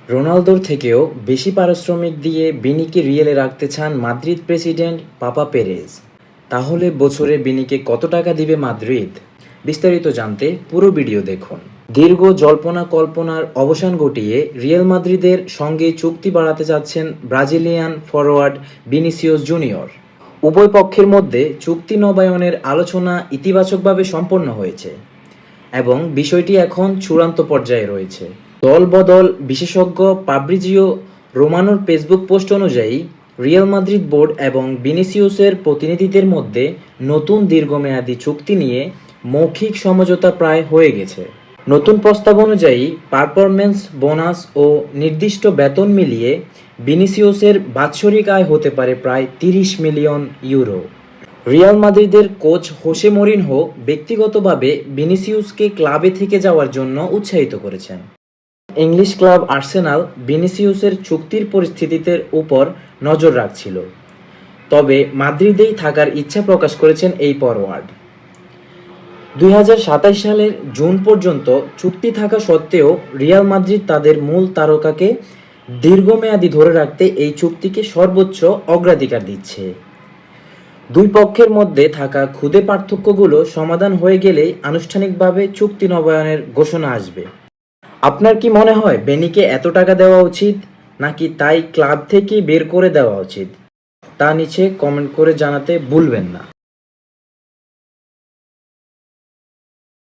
রোনালদোর থেকেও বেশি পারিশ্রমিক দিয়ে বিনিকে রিয়ালে রাখতে চান মাদ্রিদ প্রেসিডেন্ট পাপা পেরেজ। তাহলে বছরে বিনিকে কত টাকা দিবে মাদ্রিদ? বিস্তারিত জানতে পুরো ভিডিও দেখুন। দীর্ঘ জল্পনা কল্পনার অবসান ঘটিয়ে রিয়াল মাদ্রিদের সঙ্গে চুক্তি বাড়াতে যাচ্ছেন ব্রাজিলিয়ান ফরোয়ার্ড ভিনিসিয়াস জুনিয়র। উভয় পক্ষের মধ্যে চুক্তি নবায়নের আলোচনা ইতিবাচকভাবে সম্পন্ন হয়েছে এবং বিষয়টি এখন চূড়ান্ত পর্যায়ে রয়েছে। দলবদল বিশেষজ্ঞ ফাব্রিজিও রোমানোর ফেসবুক পোস্ট অনুযায়ী, রিয়াল মাদ্রিদ বোর্ড এবং ভিনিসিয়াসের প্রতিনিধিদের মধ্যে নতুন দীর্ঘমেয়াদী চুক্তি নিয়ে মৌখিক সমঝোতা প্রায় হয়ে গেছে। নতুন প্রস্তাব অনুযায়ী পারফরম্যান্স বোনাস ও নির্দিষ্ট বেতন মিলিয়ে ভিনিসিয়াসের বাৎসরিক আয় হতে পারে প্রায় 30 মিলিয়ন ইউরো। রিয়াল মাদ্রিদের কোচ হোসে মরিনহো ব্যক্তিগতভাবে ভিনিসিয়াসকে ক্লাবে থেকে যাওয়ার জন্য উৎসাহিত করেছেন। ইংলিশ ক্লাব আর্সেনাল ভিনিসিয়াসের চুক্তির পরিস্থিতির উপর নজর রাখছিল, তবে মাদ্রিদেই থাকার ইচ্ছা প্রকাশ করেছেন এই ফরোয়ার্ড। 2027 সালের জুন পর্যন্ত চুক্তি থাকা সত্ত্বেও রিয়াল মাদ্রিদ তাদের মূল তারকাকে দীর্ঘমেয়াদী ধরে রাখতে এই চুক্তিকে সর্বোচ্চ অগ্রাধিকার দিচ্ছে। দুই পক্ষের মধ্যে থাকা খুদে পার্থক্যগুলো সমাধান হয়ে গেলেই আনুষ্ঠানিকভাবে চুক্তি নবায়নের ঘোষণা আসবে। আপনার কি মনে হয় বেনিকে এত টাকা দেওয়া উচিত, নাকি তাই ক্লাব থেকে বের করে দেওয়া উচিত? তা নিচে কমেন্ট করে জানাতে ভুলবেন না।